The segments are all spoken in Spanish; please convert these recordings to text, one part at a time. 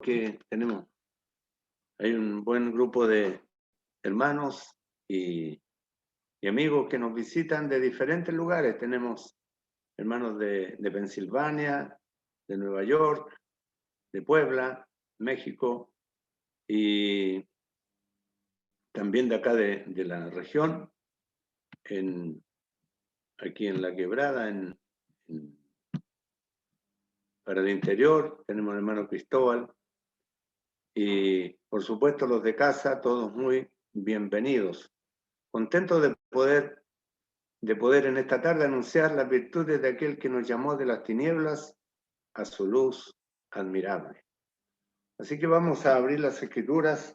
que tenemos. Hay un buen grupo de hermanos y amigos que nos visitan de diferentes lugares. Tenemos hermanos de Pensilvania, de Nueva York, de Puebla, México y también de acá de la región, aquí en La Quebrada, para el interior, tenemos al hermano Cristóbal y por supuesto los de casa, todos muy bienvenidos. Contentos de poder en esta tarde anunciar las virtudes de aquel que nos llamó de las tinieblas a su luz admirable. Así que vamos a abrir las escrituras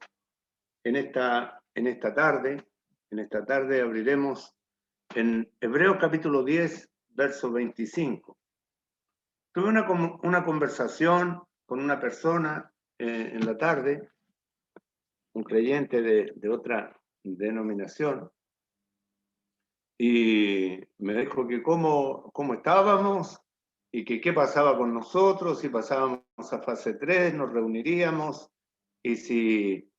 en esta tarde. En esta tarde abriremos en Hebreos capítulo 10, verso 25. Tuve una conversación con una persona en la tarde, un creyente de otra denominación, y me dijo que cómo estábamos y que qué pasaba con nosotros, si pasábamos a fase 3, nos reuniríamos, y si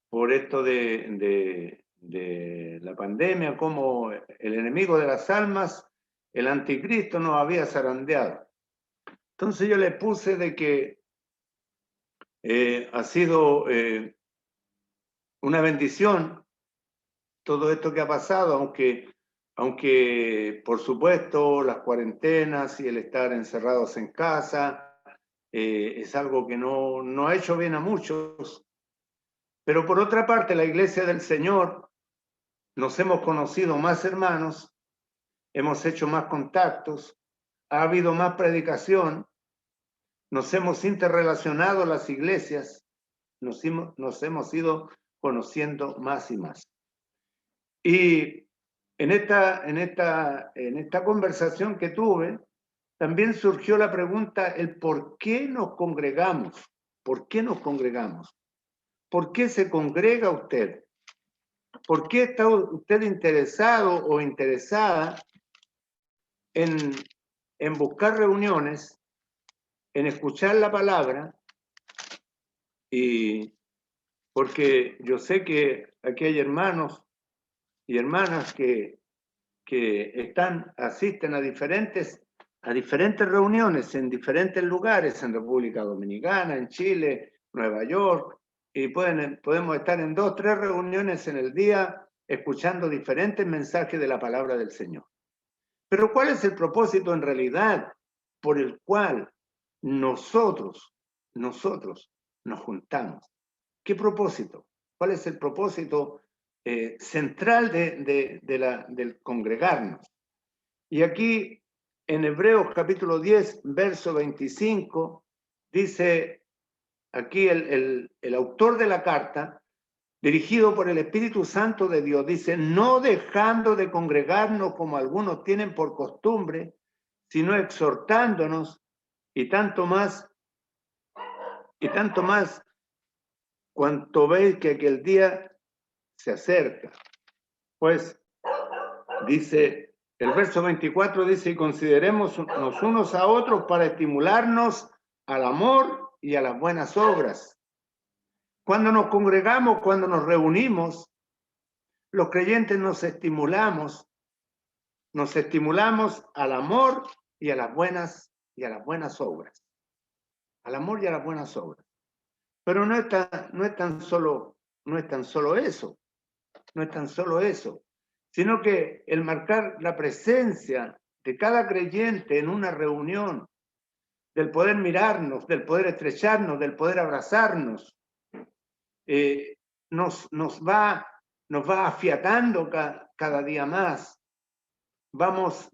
por esto de la pandemia, como el enemigo de las almas, el anticristo nos había zarandeado. Entonces yo le puse de que ha sido una bendición todo esto que ha pasado, aunque por supuesto las cuarentenas y el estar encerrados en casa es algo que no ha hecho bien a muchos, pero por otra parte la Iglesia del Señor nos hemos conocido más hermanos, hemos hecho más contactos, ha habido más predicación, nos hemos interrelacionado las iglesias, nos hemos ido conociendo más y más. Y en esta conversación que tuve, también surgió la pregunta, el por qué nos congregamos. ¿Por qué nos congregamos? ¿Por qué se congrega usted? ¿Por qué está usted interesado o interesada en buscar reuniones, en escuchar la palabra? Y porque yo sé que aquí hay hermanos y hermanas que asisten a diferentes reuniones en diferentes lugares, en República Dominicana, en Chile, Nueva York, y podemos estar en 2 o 3 reuniones en el día escuchando diferentes mensajes de la palabra del Señor. Pero ¿cuál es el propósito en realidad por el cual nosotros nos juntamos? ¿Qué propósito? ¿Cuál es el propósito central del congregarnos? Y aquí en Hebreos capítulo 10, verso 25, dice aquí el autor de la carta, dirigido por el Espíritu Santo de Dios, dice, no dejando de congregarnos como algunos tienen por costumbre, sino exhortándonos y tanto más cuanto veis que aquel día se acerca. Pues dice, el verso 24 dice, y consideremos unos a otros para estimularnos al amor y a las buenas obras. Cuando nos congregamos, cuando nos reunimos, los creyentes nos estimulamos al amor y a las buenas obras. Al amor y a las buenas obras. Pero no es tan solo eso, sino que el marcar la presencia de cada creyente en una reunión, del poder mirarnos, del poder estrecharnos, del poder abrazarnos, nos va afiatando cada día más. Vamos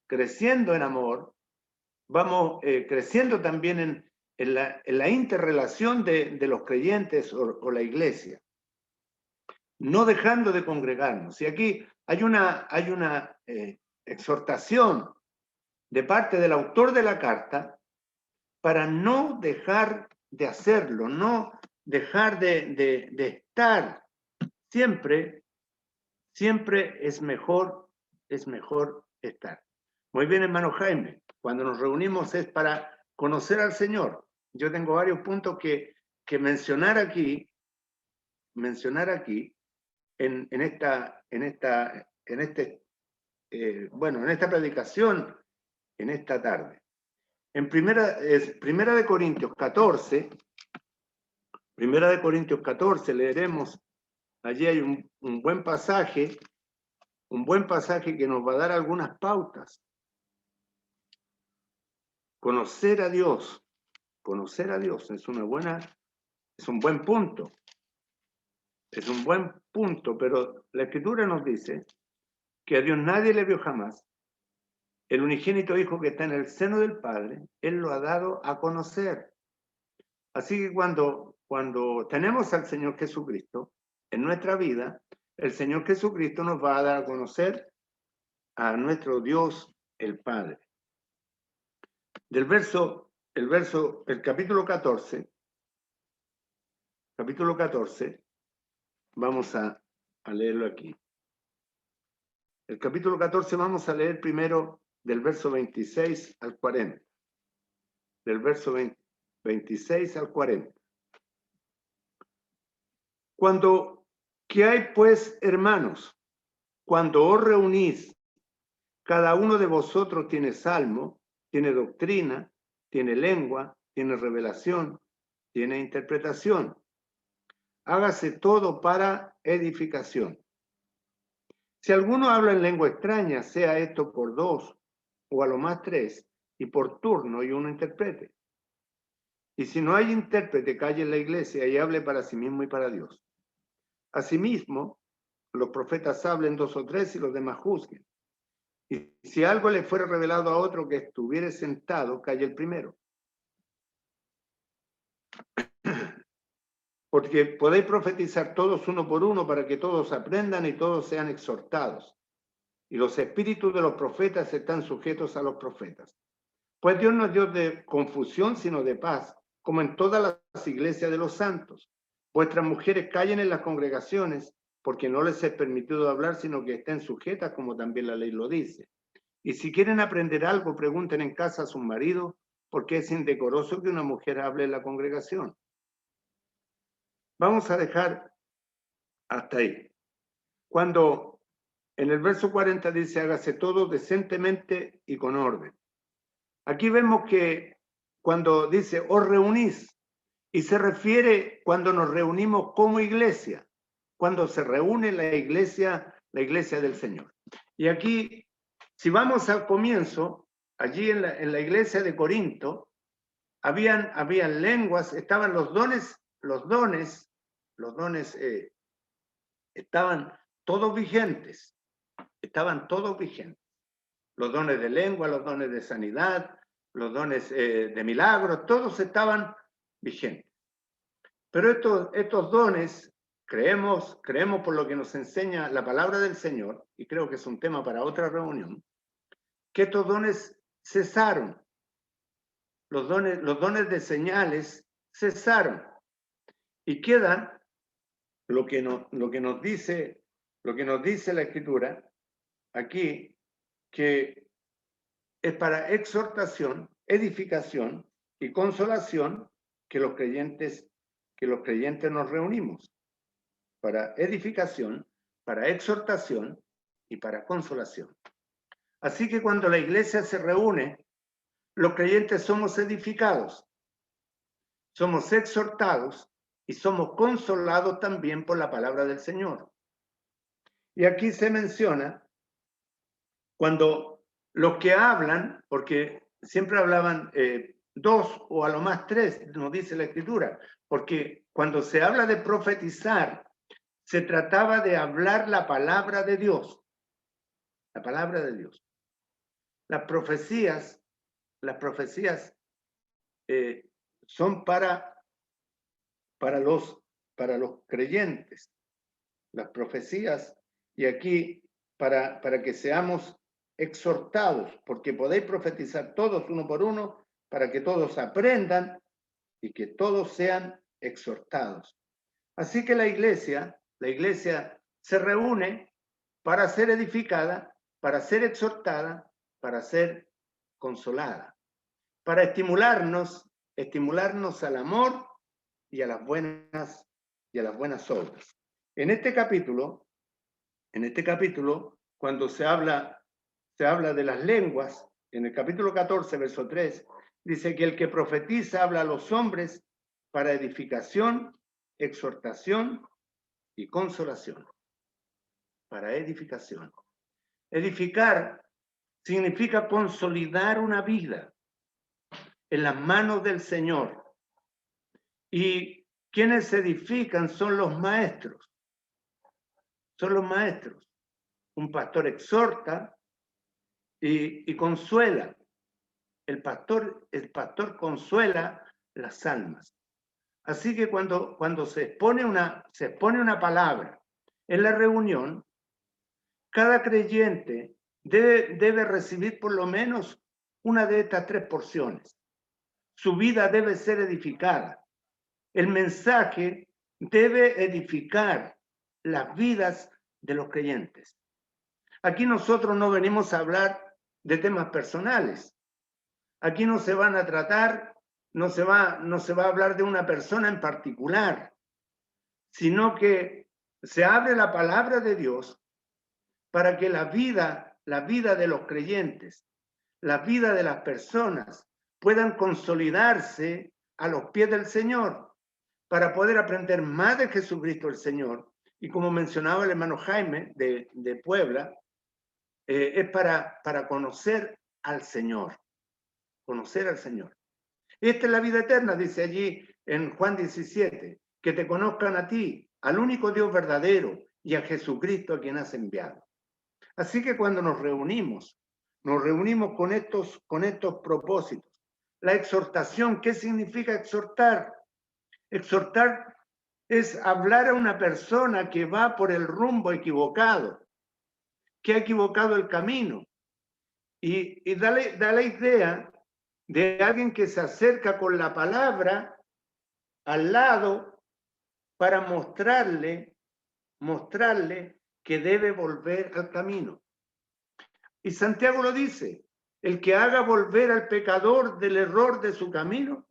creciendo en amor, vamos creciendo también en la interrelación de los creyentes o la iglesia, no dejando de congregarnos. Y aquí hay una exhortación de parte del autor de la carta para no dejar de hacerlo, no dejar de estar. Siempre es mejor estar. Muy bien, hermano Jaime, cuando nos reunimos es para conocer al Señor. Yo tengo varios puntos que mencionar aquí en esta predicación, en esta tarde. En primera de Corintios 14, leeremos, allí hay un buen pasaje que nos va a dar algunas pautas. Conocer a Dios es un buen punto. Es un buen punto, pero la Escritura nos dice que a Dios nadie le vio jamás. El unigénito Hijo que está en el seno del Padre, Él lo ha dado a conocer. Así que cuando tenemos al Señor Jesucristo en nuestra vida, el Señor Jesucristo nos va a dar a conocer a nuestro Dios, el Padre. El capítulo 14, vamos a leerlo aquí. El capítulo 14 vamos a leer primero del verso 26 al 40. Del verso 26 al 40. ¿Qué hay pues, hermanos? Cuando os reunís, cada uno de vosotros tiene salmo, tiene doctrina, tiene lengua, tiene revelación, tiene interpretación. Hágase todo para edificación. Si alguno habla en lengua extraña, sea esto por 2 o a lo más 3, y por turno y uno interprete. Y si no hay intérprete, calle en la iglesia y hable para sí mismo y para Dios. Asimismo, los profetas hablen 2 o 3 y los demás juzguen. Y si algo le fuera revelado a otro que estuviere sentado, calle el primero. Porque podéis profetizar todos uno por uno para que todos aprendan y todos sean exhortados. Y los espíritus de los profetas están sujetos a los profetas. Pues Dios no es Dios de confusión, sino de paz, como en todas las iglesias de los santos. Vuestras mujeres callen en las congregaciones, porque no les es permitido hablar, sino que estén sujetas, como también la ley lo dice. Y si quieren aprender algo, pregunten en casa a sus maridos, porque es indecoroso que una mujer hable en la congregación. Vamos a dejar hasta ahí. Cuando en el verso 40 dice, hágase todo decentemente y con orden. Aquí vemos que cuando dice, os reunís, y se refiere cuando nos reunimos como iglesia, cuando se reúne la iglesia del Señor. Y aquí, si vamos al comienzo, allí en la iglesia de Corinto, habían lenguas, estaban los dones estaban todos vigentes, Los dones de lengua, los dones de sanidad, los dones de milagros, todos estaban vigentes. Pero estos dones, creemos por lo que nos enseña la palabra del Señor, y creo que es un tema para otra reunión, que estos dones cesaron. Los dones de señales cesaron. Y queda lo que nos dice la Escritura aquí, que es para exhortación, edificación y consolación que los creyentes nos reunimos. Para edificación, para exhortación y para consolación. Así que cuando la iglesia se reúne, los creyentes somos edificados, somos exhortados y somos consolados también por la palabra del Señor. Y aquí se menciona cuando los que hablan, porque siempre hablaban 2 o a lo más 3, nos dice la Escritura, porque cuando se habla de profetizar, se trataba de hablar la palabra de Dios. La palabra de Dios. Las profecías son para los creyentes. Las profecías, y aquí para que seamos exhortados, porque podéis profetizar todos uno por uno, para que todos aprendan y que todos sean exhortados. Así que la iglesia se reúne para ser edificada, para ser exhortada, para ser consolada. para estimularnos al amor y a las buenas obras. En este capítulo, cuando se habla de las lenguas, en el capítulo 14, verso 3, dice que el que profetiza habla a los hombres para edificación, exhortación y consolación. Para edificación. Edificar significa consolidar una vida en las manos del Señor. Y quienes edifican son los maestros. Son los maestros. Un pastor exhorta y consuela. El pastor consuela las almas. Así que cuando se expone una palabra en la reunión, cada creyente debe recibir por lo menos una de estas 3 porciones. Su vida debe ser edificada. El mensaje debe edificar las vidas de los creyentes. Aquí nosotros no venimos a hablar de temas personales. Aquí no se van a tratar, no se va a hablar de una persona en particular, sino que se abre la palabra de Dios para que la vida de los creyentes, la vida de las personas puedan consolidarse a los pies del Señor, para poder aprender más de Jesucristo el Señor. Y como mencionaba el hermano Jaime de Puebla, es para conocer al Señor. Conocer al Señor. Esta es la vida eterna, dice allí en Juan 17, que te conozcan a ti, al único Dios verdadero, y a Jesucristo a quien has enviado. Así que cuando nos reunimos con estos propósitos. La exhortación, ¿qué significa exhortar? Exhortar es hablar a una persona que va por el rumbo equivocado, que ha equivocado el camino. Y da la idea de alguien que se acerca con la palabra al lado para mostrarle que debe volver al camino. Y Santiago lo dice, el que haga volver al pecador del error de su camino,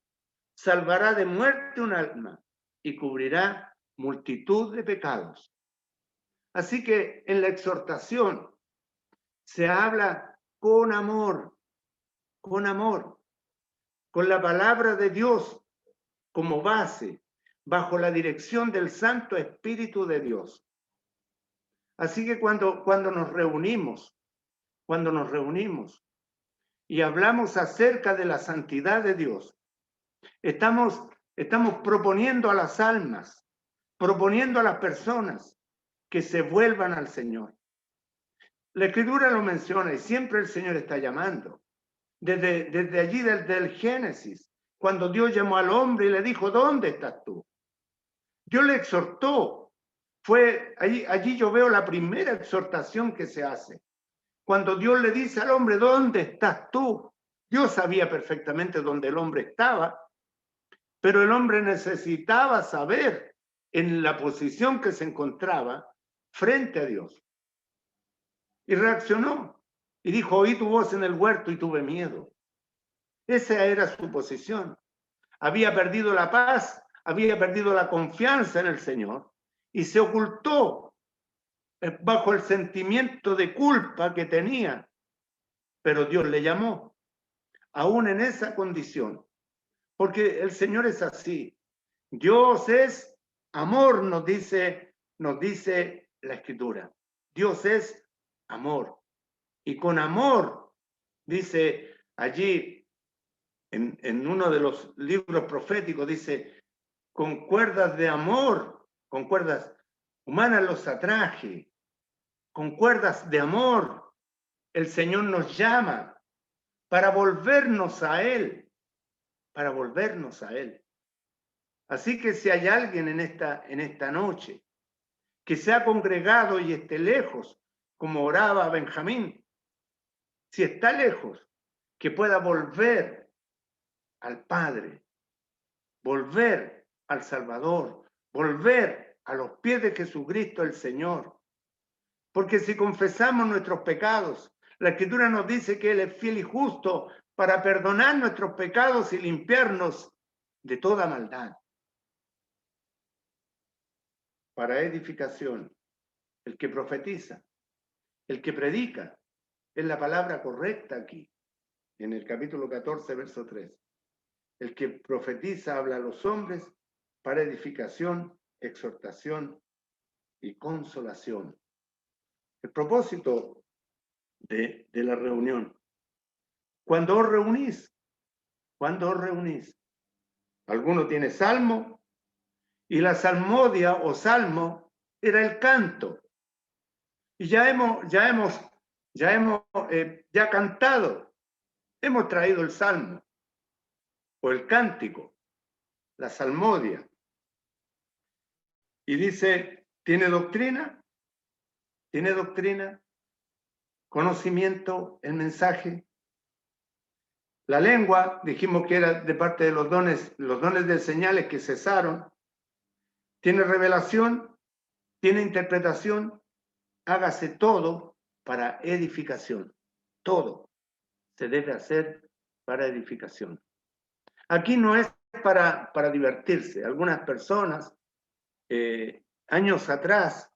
salvará de muerte un alma y cubrirá multitud de pecados. Así que en la exhortación se habla con amor, con la palabra de Dios como base, bajo la dirección del Santo Espíritu de Dios. Así que cuando nos reunimos y hablamos acerca de la santidad de Dios, estamos proponiendo a las almas, proponiendo a las personas que se vuelvan al Señor. La Escritura lo menciona y siempre el Señor está llamando. Desde allí, desde el Génesis, cuando Dios llamó al hombre y le dijo, ¿dónde estás tú? Dios le exhortó. Allí yo veo la primera exhortación que se hace. Cuando Dios le dice al hombre, ¿dónde estás tú? Dios sabía perfectamente dónde el hombre estaba, pero el hombre necesitaba saber en la posición que se encontraba frente a Dios. Y reaccionó y dijo, oí tu voz en el huerto y tuve miedo. Esa era su posición. Había perdido la paz, había perdido la confianza en el Señor y se ocultó bajo el sentimiento de culpa que tenía. Pero Dios le llamó, aún en esa condición, porque el Señor es así. Dios es amor, nos dice la Escritura. Dios es amor. Y con amor, dice allí en uno de los libros proféticos, dice, con cuerdas de amor, con cuerdas humanas los atraje, con cuerdas de amor, el Señor nos llama para volvernos a Él, Así que si hay alguien en esta noche que se ha congregado y esté lejos, como oraba Benjamín, si está lejos, que pueda volver al Padre, volver al Salvador, volver a los pies de Jesucristo el Señor. Porque si confesamos nuestros pecados, la Escritura nos dice que Él es fiel y justo para perdonar nuestros pecados y limpiarnos de toda maldad. Para edificación, el que profetiza, el que predica, es la palabra correcta aquí, en el capítulo 14, verso 3. El que profetiza habla a los hombres para edificación, exhortación y consolación. El propósito de la reunión. Cuando os reunís, alguno tiene salmo, y la salmodia o salmo era el canto. Y ya cantado, hemos traído el salmo o el cántico, la salmodia. Y dice, ¿tiene doctrina? ¿Tiene doctrina? ¿Conocimiento? ¿El mensaje? La lengua, dijimos que era de parte de los dones de señales que cesaron. ¿Tiene revelación? ¿Tiene interpretación? Hágase todo para edificación. Todo se debe hacer para edificación. Aquí no es para divertirse. Algunas personas, años atrás,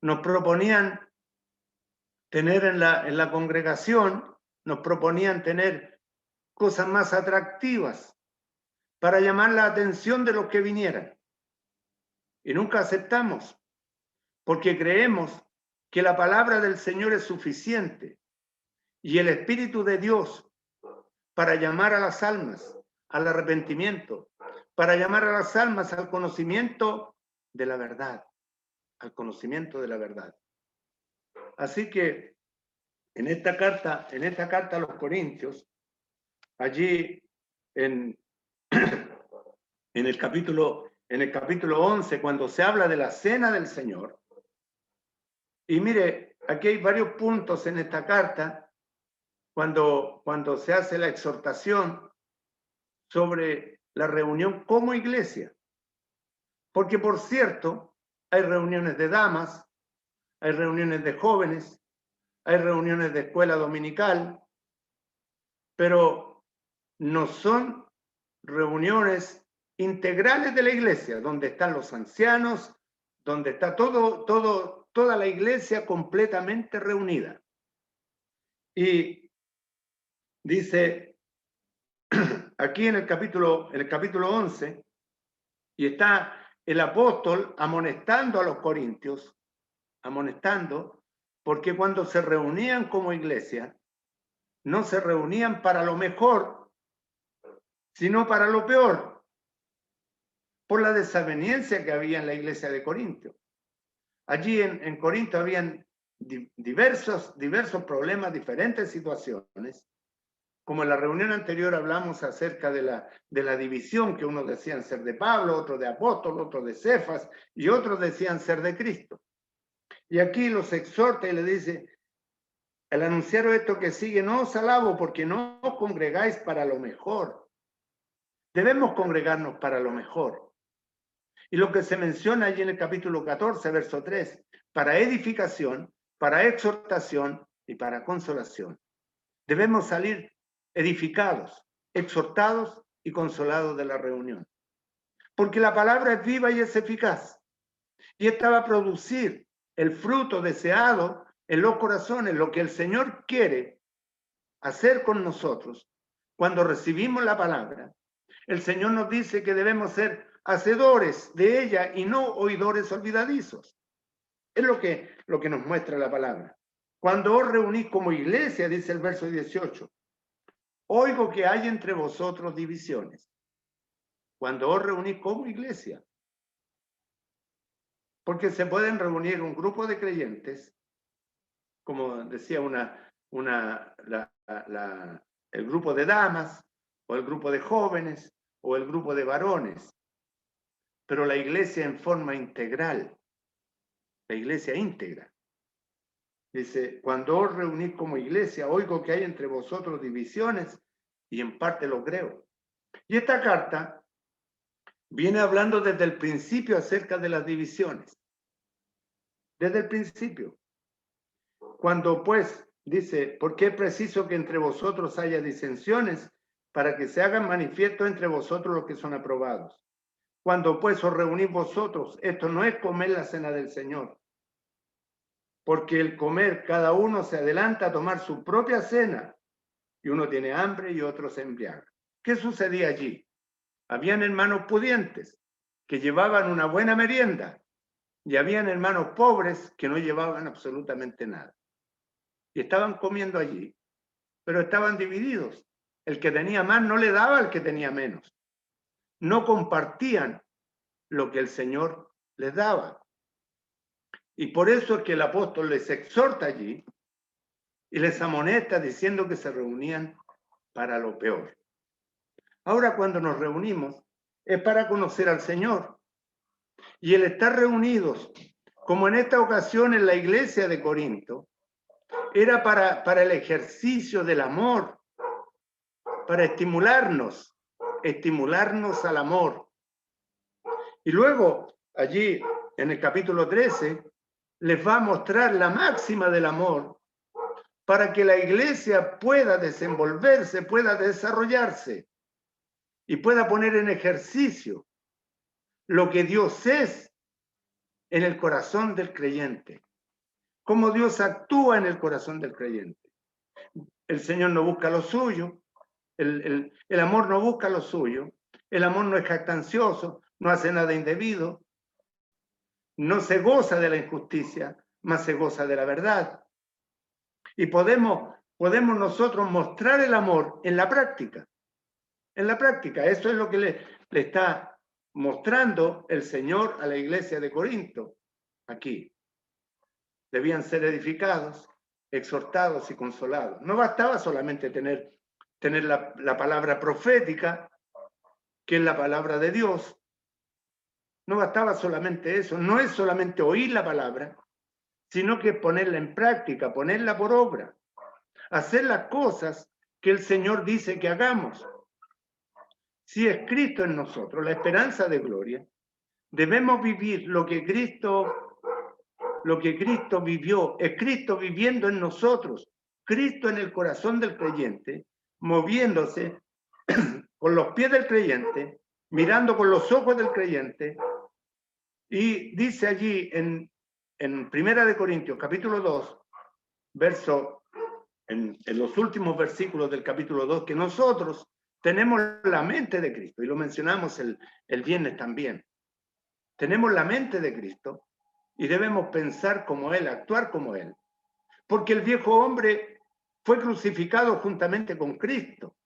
nos proponían tener en la congregación, nos proponían tener cosas más atractivas para llamar la atención de los que vinieran. Y nunca aceptamos, porque creemos que la palabra del Señor es suficiente y el Espíritu de Dios para llamar a las almas al arrepentimiento, para llamar a las almas al conocimiento de la verdad, al conocimiento de la verdad. Así que en esta carta a los Corintios, allí en el capítulo 11, cuando se habla de la cena del Señor, y mire, aquí hay varios puntos en esta carta, cuando se hace la exhortación sobre la reunión como iglesia. Porque, por cierto, hay reuniones de damas, hay reuniones de jóvenes, hay reuniones de escuela dominical, pero no son reuniones integrales de la iglesia, donde están los ancianos, donde está toda la iglesia completamente reunida. Y dice aquí en el capítulo 11, y está el apóstol amonestando a los corintios, porque cuando se reunían como iglesia, no se reunían para lo mejor, sino para lo peor, por la desaveniencia que había en la iglesia de Corinto. Allí en Corinto habían diversos problemas, diferentes situaciones. Como en la reunión anterior hablamos acerca de la división, que unos decían ser de Pablo, otros de apóstol, otros de Cefas, y otros decían ser de Cristo. Y aquí los exhorta y le dice, al anunciaros esto que sigue, no os alabo porque no os congregáis para lo mejor. Debemos congregarnos para lo mejor. Y lo que se menciona allí en el capítulo 14, verso 3, para edificación, para exhortación y para consolación. Debemos salir edificados, exhortados y consolados de la reunión. Porque la palabra es viva y es eficaz. Y esta va a producir el fruto deseado en los corazones, lo que el Señor quiere hacer con nosotros. Cuando recibimos la palabra, el Señor nos dice que debemos ser hacedores de ella y no oidores olvidadizos. Es lo que nos muestra la palabra. Cuando os reunís como iglesia, dice el verso 18, oigo que hay entre vosotros divisiones. Cuando os reunís como iglesia. Porque se pueden reunir un grupo de creyentes, como decía el grupo de damas, o el grupo de jóvenes, o el grupo de varones. Pero la iglesia en forma integral, la iglesia íntegra. Dice, cuando os reunís como iglesia, oigo que hay entre vosotros divisiones, y en parte lo creo. Y esta carta viene hablando desde el principio acerca de las divisiones. Desde el principio. Cuando pues dice, porque es preciso que entre vosotros haya disensiones para que se hagan manifiestos entre vosotros los que son aprobados. Cuando pues os reunís vosotros, esto no es comer la cena del Señor, porque el comer cada uno se adelanta a tomar su propia cena y uno tiene hambre y otro se embriaga. ¿Qué sucedía allí? Habían hermanos pudientes que llevaban una buena merienda y habían hermanos pobres que no llevaban absolutamente nada. Y estaban comiendo allí, pero estaban divididos. El que tenía más no le daba al que tenía menos. No compartían lo que el Señor les daba. Y por eso es que el apóstol les exhorta allí y les amonesta diciendo que se reunían para lo peor. Ahora cuando nos reunimos es para conocer al Señor. Y el estar reunidos, como en esta ocasión en la iglesia de Corinto, era para el ejercicio del amor, para estimularnos al amor. Y luego, allí en el capítulo 13, les va a mostrar la máxima del amor para que la iglesia pueda desenvolverse, pueda desarrollarse y pueda poner en ejercicio lo que Dios es en el corazón del creyente, cómo Dios actúa en el corazón del creyente. El Señor no busca lo suyo, el amor no busca lo suyo, el amor no es jactancioso, no hace nada indebido, no se goza de la injusticia, más se goza de la verdad. Y podemos nosotros mostrar el amor en la práctica. En la práctica, eso es lo que le está mostrando el Señor a la iglesia de Corinto aquí. Debían ser edificados, exhortados y consolados. No bastaba solamente tener la palabra profética, que es la palabra de Dios. No bastaba solamente eso. No es solamente oír la palabra, sino que ponerla en práctica, ponerla por obra. Hacer las cosas que el Señor dice que hagamos. Si es Cristo en nosotros, la esperanza de gloria, debemos vivir lo que Cristo vivió, es Cristo viviendo en nosotros, Cristo en el corazón del creyente, moviéndose con los pies del creyente, mirando con los ojos del creyente, y dice allí en Primera de Corintios, capítulo 2, en los últimos versículos del capítulo 2, que nosotros tenemos la mente de Cristo, y lo mencionamos el viernes también. Tenemos la mente de Cristo y debemos pensar como Él, actuar como Él. Porque el viejo hombre fue crucificado juntamente con Cristo,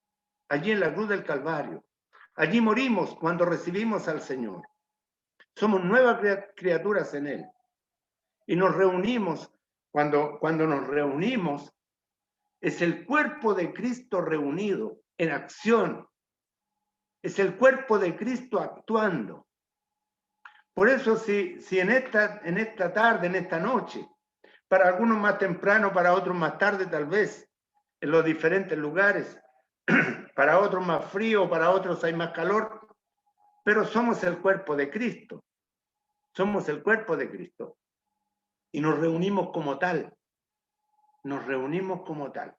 allí en la cruz del Calvario. Allí morimos cuando recibimos al Señor. Somos nuevas criaturas en Él. Y nos reunimos, cuando nos reunimos, es el cuerpo de Cristo reunido en acción. Es el cuerpo de Cristo actuando. Por eso si en esta tarde, en esta noche, para algunos más temprano, para otros más tarde tal vez, en los diferentes lugares, para otros más frío, para otros hay más calor, pero somos el cuerpo de Cristo. Somos el cuerpo de Cristo. Y nos reunimos como tal. Nos reunimos como tal.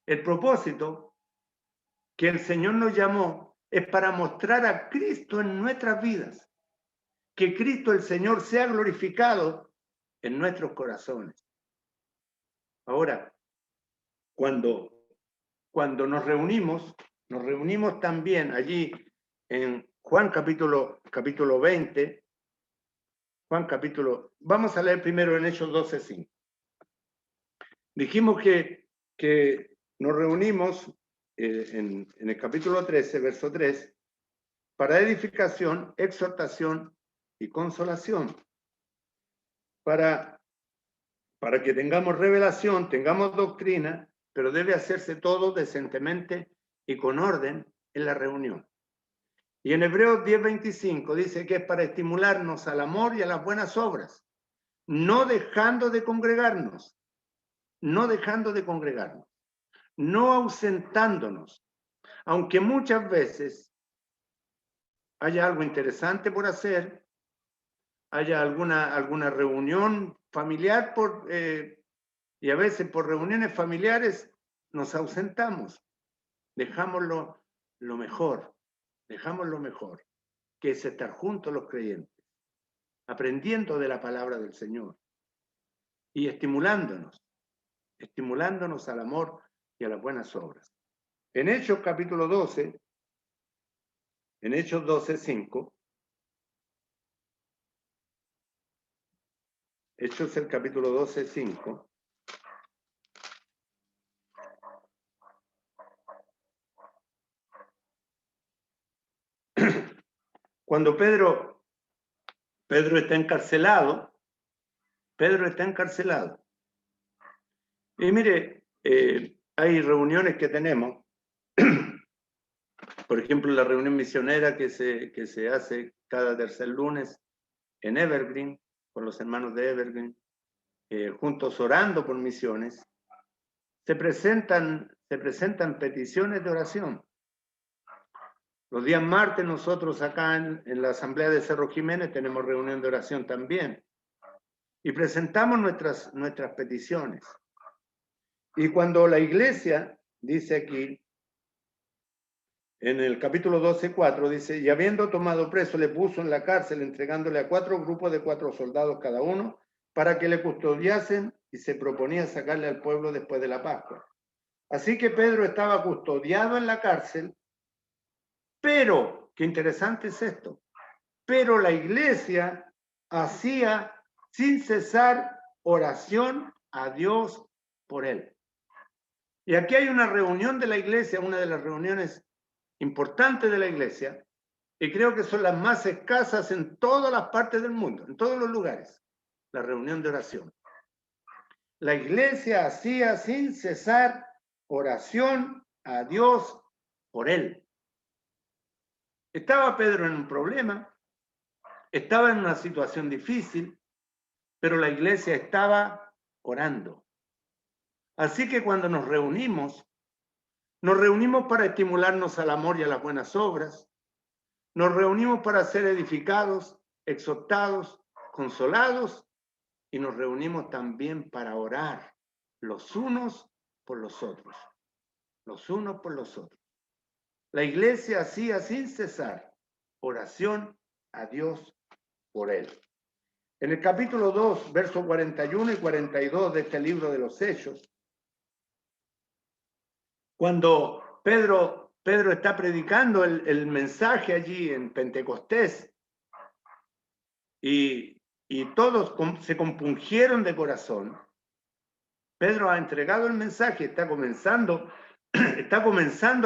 El propósito que el Señor nos llamó es para mostrar a Cristo en nuestras vidas. Que Cristo el Señor sea glorificado en nuestros corazones. Ahora, cuando nos reunimos también allí en Juan capítulo 20, vamos a leer primero en Hechos 12:5. Dijimos que nos reunimos en el capítulo 13, verso 3, para edificación, exhortación y consolación. Para que tengamos revelación, tengamos doctrina, pero debe hacerse todo decentemente y con orden en la reunión. Y en Hebreos 10:25 dice que es para estimularnos al amor y a las buenas obras, no dejando de congregarnos, no ausentándonos, aunque muchas veces haya algo interesante por hacer, haya alguna reunión familiar Y a veces por reuniones familiares nos ausentamos. Dejamos lo mejor, que es estar juntos los creyentes, aprendiendo de la palabra del Señor y estimulándonos al amor y a las buenas obras. En Hechos capítulo 12, en Hechos 12:5, Hechos el capítulo 12:5, cuando Pedro está encarcelado, y mire, hay reuniones que tenemos, por ejemplo, la reunión misionera que se hace cada tercer lunes en Evergreen, con los hermanos de Evergreen, juntos orando por misiones, se presentan peticiones de oración. Los días martes nosotros acá en la Asamblea de Cerro Jiménez tenemos reunión de oración también. Y presentamos nuestras peticiones. Y cuando la iglesia, dice aquí, en el capítulo 12:4, dice, y habiendo tomado preso, le puso en la cárcel, entregándole a 4 grupos de 4 soldados cada uno, para que le custodiasen, y se proponía sacarle al pueblo después de la Pascua. Así que Pedro estaba custodiado en la cárcel, pero, qué interesante es esto, pero la iglesia hacía sin cesar oración a Dios por él. Y aquí hay una reunión de la iglesia, una de las reuniones importantes de la iglesia, y creo que son las más escasas en todas las partes del mundo, en todos los lugares, la reunión de oración. La iglesia hacía sin cesar oración a Dios por él. Estaba Pedro en un problema, estaba en una situación difícil, pero la iglesia estaba orando. Así que cuando nos reunimos para estimularnos al amor y a las buenas obras, nos reunimos para ser edificados, exhortados, consolados, y nos reunimos también para orar los unos por los otros. Los unos por los otros. La iglesia hacía sin cesar oración a Dios por él. En el capítulo 2, versos 41 y 42 de este libro de los Hechos, cuando Pedro está predicando el mensaje allí en Pentecostés y todos se compungieron de corazón, Pedro ha entregado el mensaje, está comenzando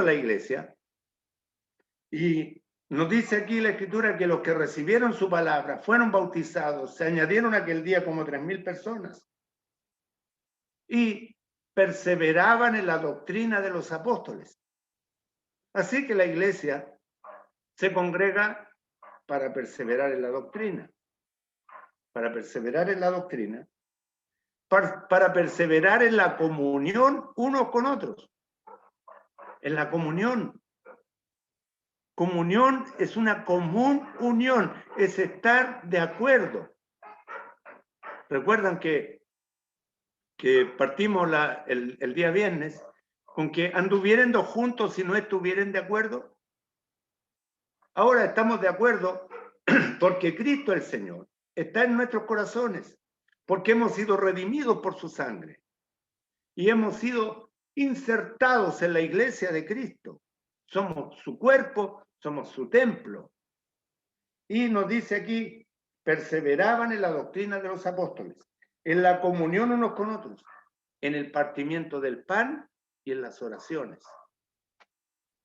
la iglesia, y nos dice aquí la Escritura que los que recibieron su palabra fueron bautizados, se añadieron aquel día como 3,000 personas, y perseveraban en la doctrina de los apóstoles. Así que la iglesia se congrega para perseverar en la doctrina, para perseverar en la comunión unos con otros, en la comunión. Comunión es una común unión, es estar de acuerdo. Recuerdan que partimos el día viernes con que anduvieran dos juntos si no estuvieran de acuerdo. Ahora estamos de acuerdo porque Cristo el Señor está en nuestros corazones, porque hemos sido redimidos por su sangre y hemos sido insertados en la iglesia de Cristo. Somos su cuerpo, somos su templo. Y nos dice aquí, perseveraban en la doctrina de los apóstoles, en la comunión unos con otros, en el partimiento del pan y en las oraciones.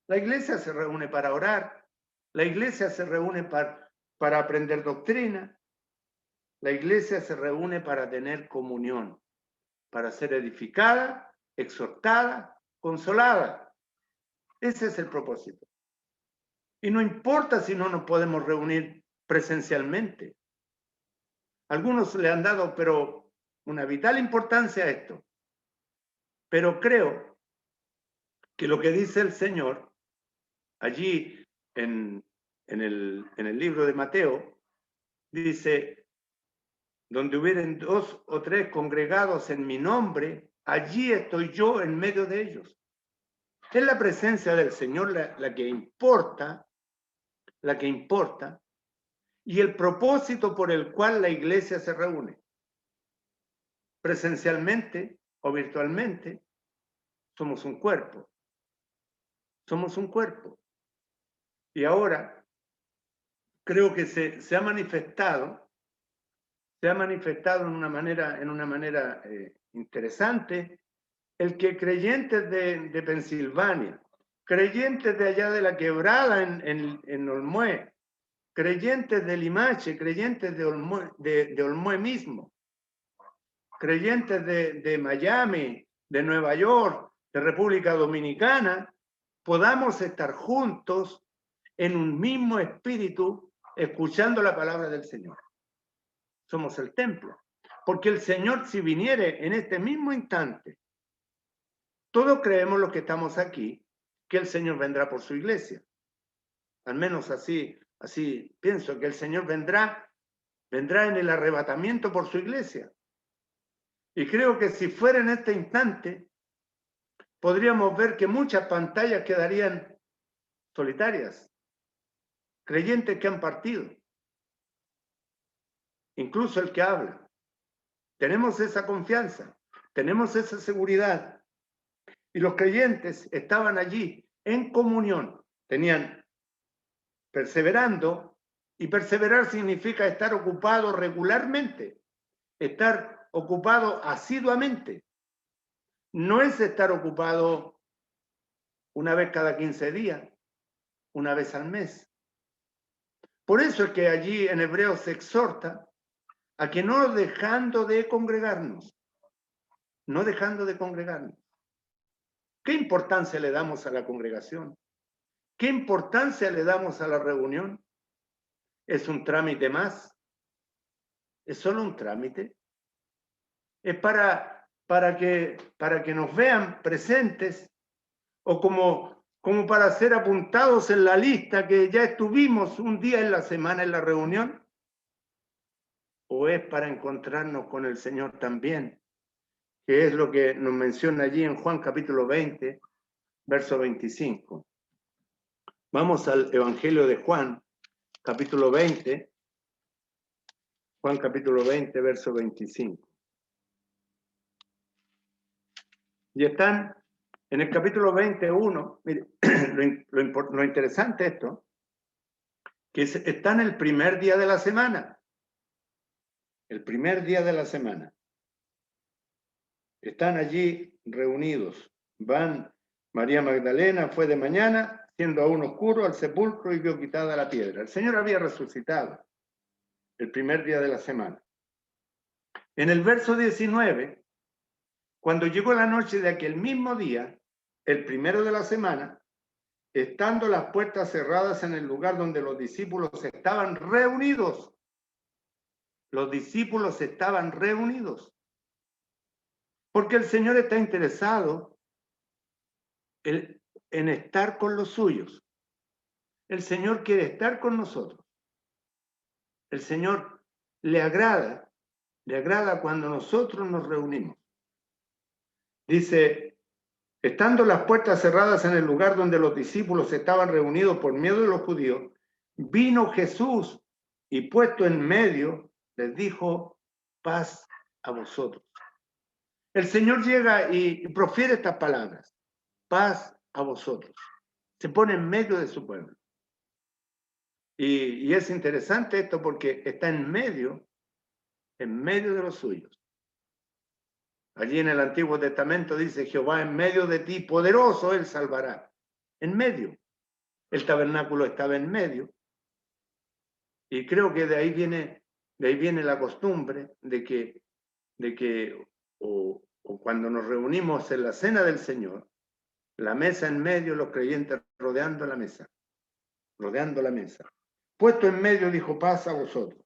La iglesia se reúne para orar, la iglesia se reúne para aprender doctrina, la iglesia se reúne para tener comunión, para ser edificada, exhortada, consolada. Ese es el propósito. Y no importa si no nos podemos reunir presencialmente. Algunos le han dado, pero una vital importancia a esto. Pero creo que lo que dice el Señor allí en el libro de Mateo, dice, donde hubieran 2 o 3 congregados en mi nombre, allí estoy yo en medio de ellos. Es la presencia del Señor la que importa, y el propósito por el cual la iglesia se reúne. Presencialmente o virtualmente, somos un cuerpo. Somos un cuerpo. Y ahora creo que se ha manifestado en una manera interesante, el que creyentes de Pensilvania, creyentes de allá de la Quebrada en Olmué, creyentes de Limache, creyentes de Olmué mismo, creyentes de Miami, de Nueva York, de República Dominicana, podamos estar juntos en un mismo espíritu, escuchando la palabra del Señor. Somos el templo. Porque el Señor, si viniere en este mismo instante, todos creemos los que estamos aquí, que el Señor vendrá por su iglesia. Al menos así pienso, que el Señor vendrá en el arrebatamiento por su iglesia. Y creo que si fuera en este instante, podríamos ver que muchas pantallas quedarían solitarias. Creyentes que han partido. Incluso el que habla. Tenemos esa confianza, tenemos esa seguridad. Y los creyentes estaban allí en comunión, perseverando, y perseverar significa estar ocupado regularmente, estar ocupado asiduamente. No es estar ocupado una vez cada 15 días, una vez al mes. Por eso es que allí en Hebreos se exhorta a que no dejando de congregarnos. ¿Qué importancia le damos a la congregación? ¿Qué importancia le damos a la reunión? ¿Es un trámite más? ¿Es solo un trámite? ¿Es para que nos vean presentes? ¿O como para ser apuntados en la lista que ya estuvimos un día en la semana en la reunión? ¿O es para encontrarnos con el Señor también? Que es lo que nos menciona allí en Juan capítulo 20, verso 25. Vamos al Evangelio de Juan, capítulo 20. Juan capítulo 20, verso 25. Y están en el capítulo 21, mire, lo interesante esto, que están el primer día de la semana. El primer día de la semana. Están allí reunidos. Van, María Magdalena fue de mañana, siendo aún oscuro, al sepulcro y vio quitada la piedra. El Señor había resucitado el primer día de la semana. En el verso 19, cuando llegó la noche de aquel mismo día, el primero de la semana, estando las puertas cerradas en el lugar donde los discípulos estaban reunidos. Los discípulos estaban reunidos. Porque el Señor está interesado en estar con los suyos. El Señor quiere estar con nosotros. El Señor le agrada cuando nosotros nos reunimos. Dice, estando las puertas cerradas en el lugar donde los discípulos estaban reunidos por miedo de los judíos, vino Jesús y puesto en medio, les dijo, paz a vosotros. El Señor llega y profiere estas palabras, paz a vosotros. Se pone en medio de su pueblo. Y es interesante esto porque está en medio de los suyos. Allí en el Antiguo Testamento dice, Jehová en medio de ti, poderoso Él salvará. En medio. El tabernáculo estaba en medio. Y creo que de ahí viene la costumbre de que cuando nos reunimos en la cena del Señor, la mesa en medio, los creyentes rodeando la mesa. Puesto en medio, dijo, paz a vosotros.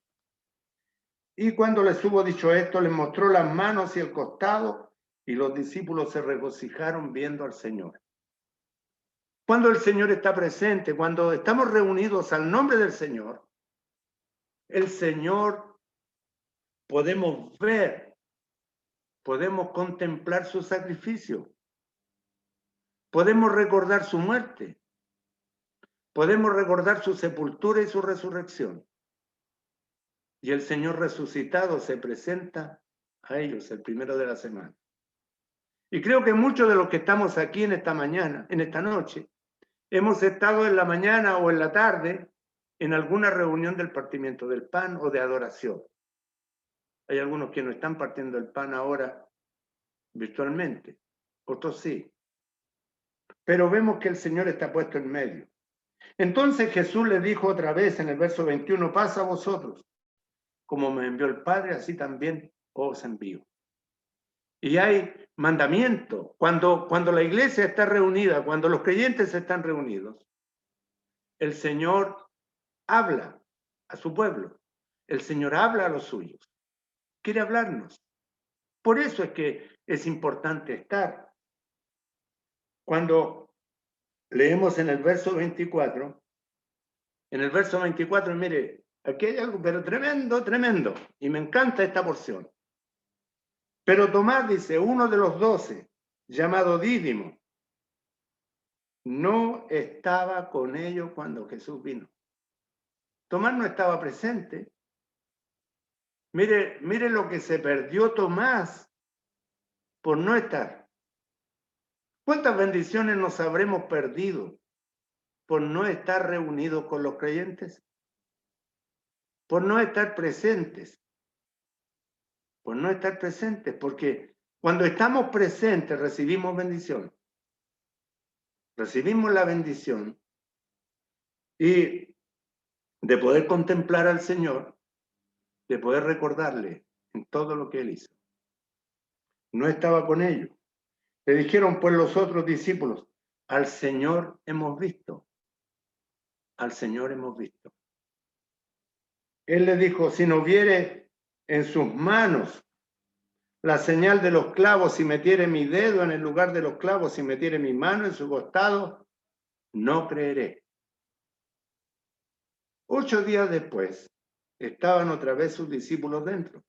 Y cuando les hubo dicho esto, les mostró las manos y el costado, y los discípulos se regocijaron viendo al Señor. Cuando el Señor está presente, cuando estamos reunidos al nombre del Señor, el Señor podemos ver, podemos contemplar su sacrificio, podemos recordar su muerte, podemos recordar su sepultura y su resurrección. Y el Señor resucitado se presenta a ellos el primero de la semana. Y creo que muchos de los que estamos aquí en esta mañana, en esta noche, hemos estado en la mañana o en la tarde en alguna reunión del partimiento del pan o de adoración. Hay algunos que no están partiendo el pan ahora virtualmente, otros sí. Pero vemos que el Señor está puesto en medio. Entonces Jesús le dijo otra vez en el verso 21, pasa a vosotros, como me envió el Padre, así también os envío. Y hay mandamiento. Cuando la iglesia está reunida, cuando los creyentes están reunidos, el Señor habla a su pueblo. El Señor habla a los suyos. Quiere hablarnos. Por eso es que es importante estar. Cuando leemos en el verso 24, mire, aquí hay algo, pero tremendo, tremendo. Y me encanta esta porción. Pero Tomás dice, uno de los 12, llamado Dídimo, no estaba con ellos cuando Jesús vino. Tomás no estaba presente. Mire lo que se perdió Tomás por no estar. ¿Cuántas bendiciones nos habremos perdido por no estar reunidos con los creyentes? Por no estar presentes. Por no estar presentes, porque cuando estamos presentes recibimos bendición. Recibimos la bendición y de poder contemplar al Señor, de poder recordarle en todo lo que Él hizo. No estaba con ellos. Le dijeron pues los otros discípulos, al Señor hemos visto. Al Señor hemos visto. Él le dijo, si no viere en sus manos la señal de los clavos, si metiere mi dedo en el lugar de los clavos, si metiere mi mano en su costado, no creeré. 8 días después, estaban otra vez sus discípulos dentro.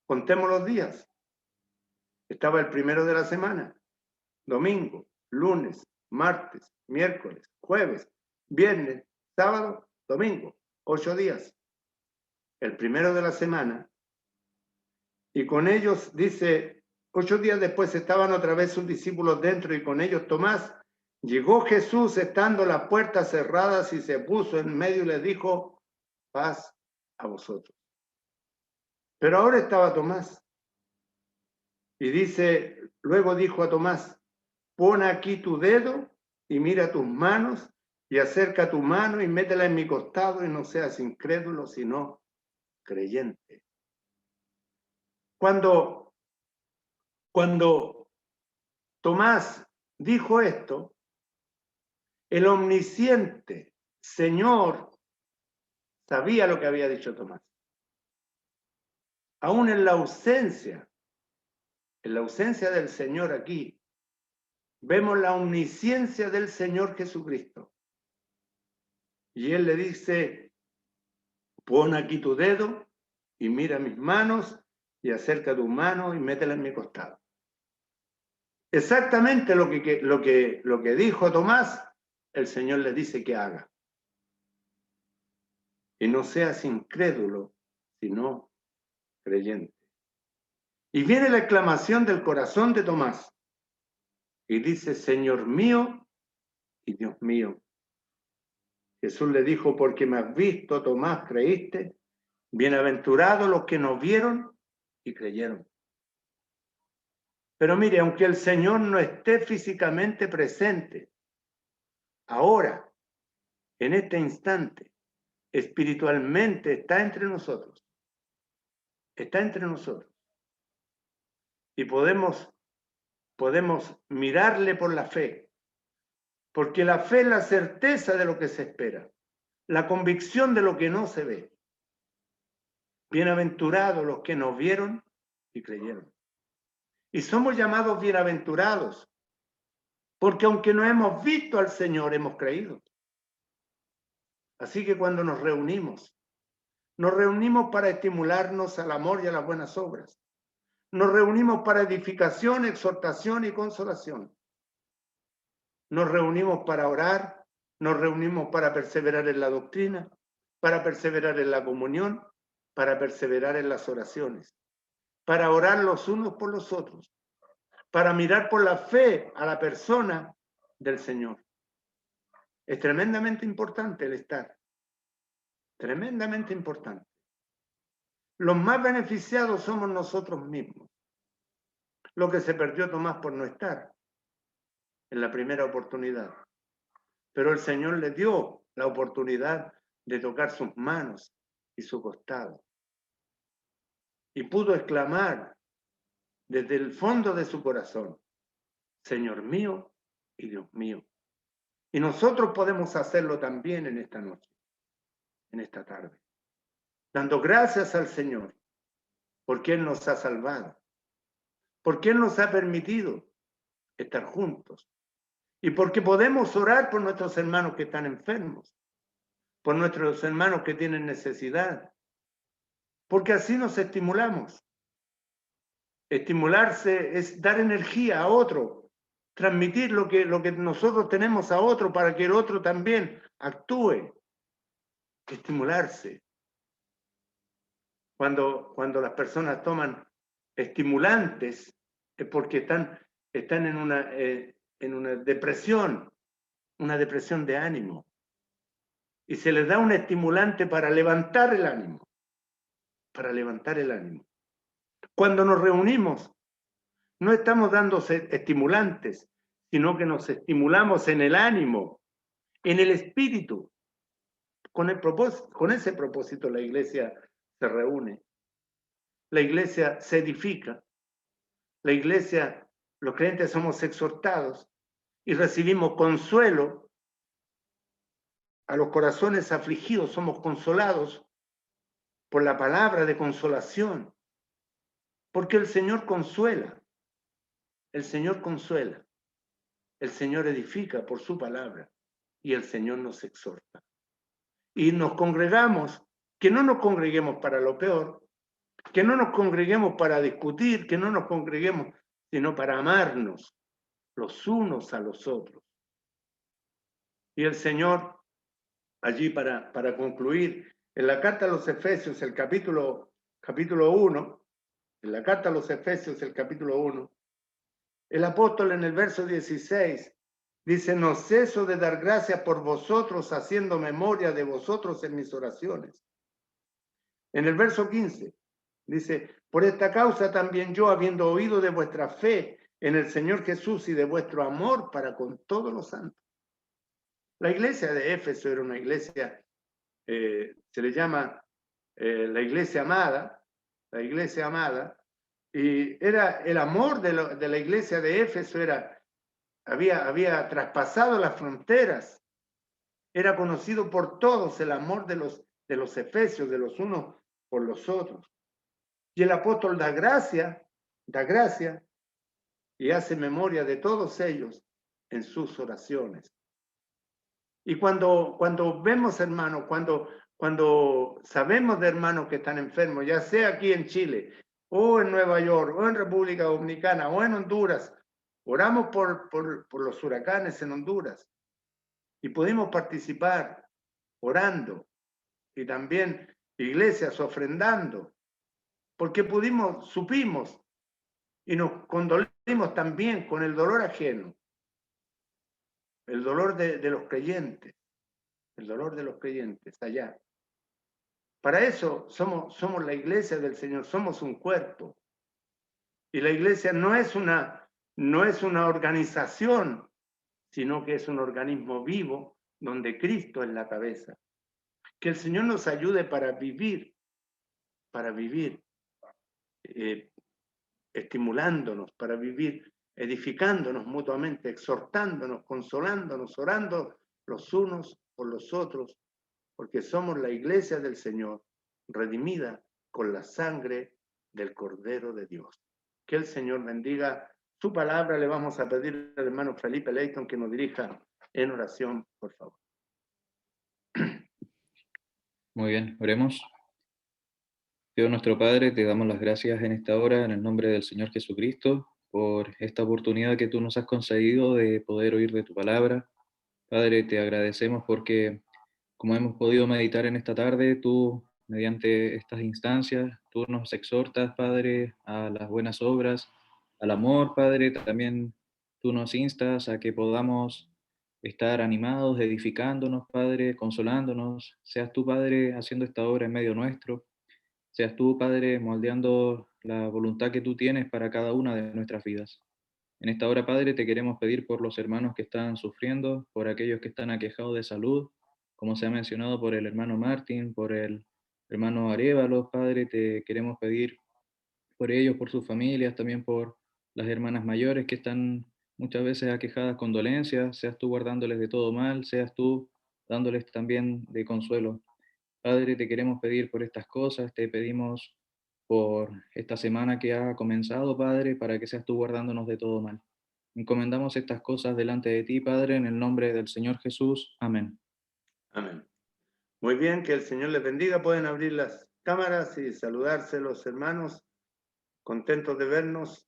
Contemos los días. Estaba el primero de la semana, domingo, lunes, martes, miércoles, jueves, viernes, sábado, domingo, 8 días. El primero de la semana. Y con ellos, dice, 8 días después estaban otra vez sus discípulos dentro y con ellos Tomás. Llegó Jesús estando las puertas cerradas y se puso en medio y les dijo, paz a vosotros. Pero ahora estaba Tomás. Y dice, luego dijo a Tomás, pon aquí tu dedo y mira tus manos y acerca tu mano y métela en mi costado y no seas incrédulo, sino creyente. Cuando Tomás dijo esto, el omnisciente Señor sabía lo que había dicho Tomás. Aún en la ausencia del Señor aquí, vemos la omnisciencia del Señor Jesucristo. Y Él le dice, pon aquí tu dedo y mira mis manos y acerca tu mano y métela en mi costado. Exactamente lo que dijo Tomás, el Señor le dice que haga. Y no seas incrédulo, sino creyente. Y viene la exclamación del corazón de Tomás. Y dice, Señor mío y Dios mío. Jesús le dijo, porque me has visto, Tomás, creíste. Bienaventurados los que nos vieron y creyeron. Pero mire, aunque el Señor no esté físicamente presente, ahora, en este instante, espiritualmente está entre nosotros. Está entre nosotros. Y podemos mirarle por la fe. Porque la fe es la certeza de lo que se espera. La convicción de lo que no se ve. Bienaventurados los que nos vieron y creyeron. Y somos llamados bienaventurados, porque aunque no hemos visto al Señor, hemos creído. Así que cuando nos reunimos, Nos reunimos para estimularnos al amor y a las buenas obras. Nos reunimos para edificación, exhortación y consolación. Nos reunimos para orar, nos reunimos para perseverar en la doctrina, para perseverar en la comunión, para perseverar en las oraciones, para orar los unos por los otros, para mirar por la fe a la persona del Señor. Es tremendamente importante el estar, tremendamente importante. Los más beneficiados somos nosotros mismos. Lo que se perdió Tomás por no estar en la primera oportunidad. Pero el Señor le dio la oportunidad de tocar sus manos y su costado. Y pudo exclamar desde el fondo de su corazón, Señor mío y Dios mío. Y nosotros podemos hacerlo también en esta noche, en esta tarde, dando gracias al Señor, porque Él nos ha salvado, porque Él nos ha permitido estar juntos, y porque podemos orar por nuestros hermanos que están enfermos, por nuestros hermanos que tienen necesidad, porque así nos estimulamos. Estimularse es dar energía a otro, transmitir lo que nosotros tenemos a otro para que el otro también actúe. Estimularse. Cuando las personas toman estimulantes es porque están en una depresión de ánimo. Y se les da un estimulante para levantar el ánimo. Para levantar el ánimo. Cuando nos reunimos, no estamos dando estimulantes, sino que nos estimulamos en el ánimo, en el espíritu. Con ese propósito la iglesia se reúne. La iglesia se edifica. La iglesia, los creyentes somos exhortados y recibimos consuelo. A los corazones afligidos somos consolados por la palabra de consolación. Porque el Señor consuela. El Señor consuela. El Señor edifica por su palabra y el Señor nos exhorta. Y nos congregamos, que no nos congreguemos para lo peor, que no nos congreguemos para discutir, que no nos congreguemos, sino para amarnos los unos a los otros. Y el Señor, allí para concluir, en la carta a los Efesios, el capítulo 1, en la carta a los Efesios, el capítulo 1, el apóstol en el verso 16 dice, no ceso de dar gracias por vosotros, haciendo memoria de vosotros en mis oraciones. En el verso 15 dice, por esta causa también yo, habiendo oído de vuestra fe en el Señor Jesús y de vuestro amor para con todos los santos. La iglesia de Éfeso era una iglesia, se le llama la iglesia amada, y era el amor de la iglesia de Éfeso, había traspasado las fronteras, era conocido por todos el amor de los efesios, de los unos por los otros. Y el apóstol da gracia y hace memoria de todos ellos en sus oraciones. Y cuando vemos hermanos, cuando sabemos de hermanos que están enfermos, ya sea aquí en Chile, o en Nueva York, o en República Dominicana, o en Honduras, oramos por los huracanes en Honduras y pudimos participar orando y también iglesias ofrendando, porque supimos y nos condolimos también con el dolor ajeno, el dolor de los creyentes, el dolor de los creyentes allá. Para eso somos la iglesia del Señor, somos un cuerpo. Y la iglesia no es una organización, sino que es un organismo vivo donde Cristo es la cabeza. Que el Señor nos ayude para vivir, estimulándonos, para vivir, edificándonos mutuamente, exhortándonos, consolándonos, orando los unos por los otros, porque somos la iglesia del Señor, redimida con la sangre del Cordero de Dios. Que el Señor bendiga su palabra. Le vamos a pedir al hermano Felipe Leighton que nos dirija en oración, por favor. Muy bien, oremos. Dios nuestro Padre, te damos las gracias en esta hora, en el nombre del Señor Jesucristo, por esta oportunidad que tú nos has concedido de poder oír de tu palabra. Padre, te agradecemos porque, como hemos podido meditar en esta tarde, tú, mediante estas instancias, tú nos exhortas, Padre, a las buenas obras, al amor, Padre. También tú nos instas a que podamos estar animados, edificándonos, Padre, consolándonos. Seas tú, Padre, haciendo esta obra en medio nuestro. Seas tú, Padre, moldeando la voluntad que tú tienes para cada una de nuestras vidas. En esta hora, Padre, te queremos pedir por los hermanos que están sufriendo, por aquellos que están aquejados de salud, como se ha mencionado por el hermano Martín, por el hermano Arévalo, Padre, te queremos pedir por ellos, por sus familias, también por las hermanas mayores que están muchas veces aquejadas con dolencias, seas tú guardándoles de todo mal, seas tú dándoles también de consuelo. Padre, te queremos pedir por estas cosas, te pedimos por esta semana que ha comenzado, Padre, para que seas tú guardándonos de todo mal. Encomendamos estas cosas delante de ti, Padre, en el nombre del Señor Jesús. Amén. Amén. Muy bien, que el Señor les bendiga. Pueden abrir las cámaras y saludarse los hermanos. Contentos de vernos.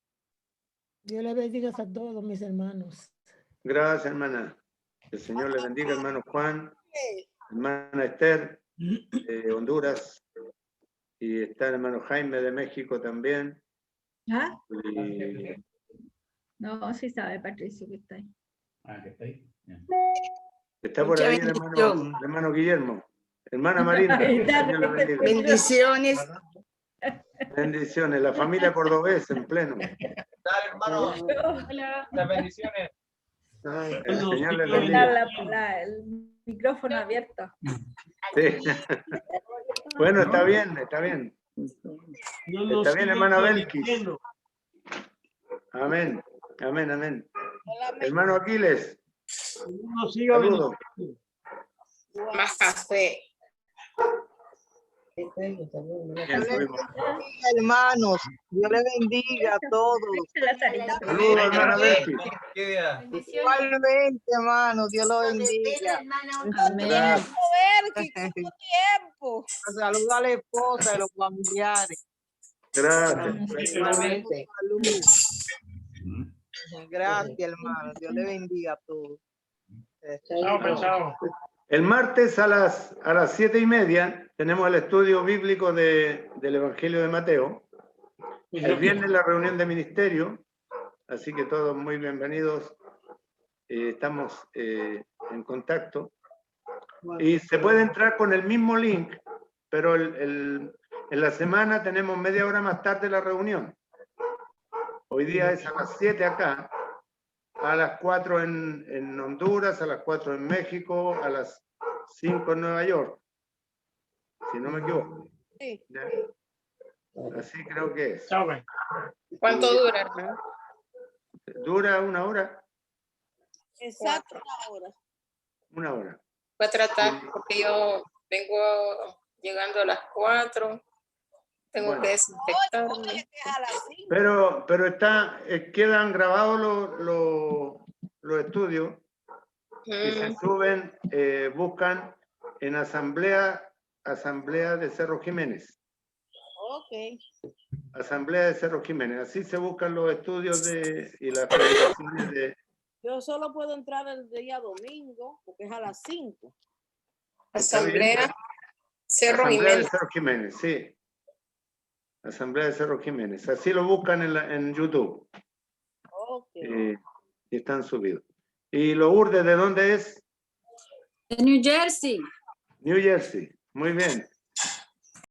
Dios les bendiga a todos mis hermanos. Gracias, hermana. El Señor les bendiga, hermano Juan, hermana Esther de Honduras, y está el hermano Jaime de México también. ¿Ah? Y No, sí sabe Patricio que está ahí. Ah, que está ahí. Ya. está por ahí el hermano Guillermo. Hermana Marina, Ahí el está. Señor les bendiga. Bendiciones. Bendiciones, la familia cordobesa en pleno. Dale, hermano. Hola. Las bendiciones. El Señor les Está bendiga. el micrófono abierto. Sí. Bueno, está bien, está bien. Está bien, hermana Belkis. Amén, amén, amén. Hermano Aquiles, saludos. Más café. Bien, Dios les subimos. bendiga, hermanos. Dios les bendiga a todos. La Sarita. Saludos, hermana Belkis. ¿Qué día? Igualmente, hermanos. Dios los bendiga. Gracias. Tiempo. Saludos a la esposa y los familiares. Gracias. Igualmente. Gracias, hermano. Dios les bendiga a todos. El martes a las 7:30 tenemos el estudio bíblico del Evangelio de Mateo. El viernes la reunión de ministerio, así que todos muy bienvenidos. Estamos en contacto. Y se puede entrar con el mismo link, pero en la semana tenemos media hora más tarde la reunión. Hoy día es a las 7 acá, a las 4 en Honduras, a las 4 en México, a las 5 en Nueva York, si no me equivoco. Sí. Así creo que es. ¿Cuánto dura, hermano? Dura 1 hora. Exacto, una hora. 1 hora. Voy a tratar, porque yo vengo llegando a las 4. Tengo Bueno. que desinfectarme. Pero quedan grabados los estudios y se suben, buscan en Asamblea de Cerro Jiménez. Ok. Asamblea de Cerro Jiménez. Así se buscan los estudios y las presentaciones de... Yo solo puedo entrar el día domingo, porque es a las 5. Asamblea Cerro Asamblea de Jiménez. Cerro Jiménez, sí. Asamblea de Cerro Jiménez. Así lo buscan en YouTube. Ok. Y están subidos. ¿Y Lourdes de dónde es? De New Jersey. New Jersey. Muy bien.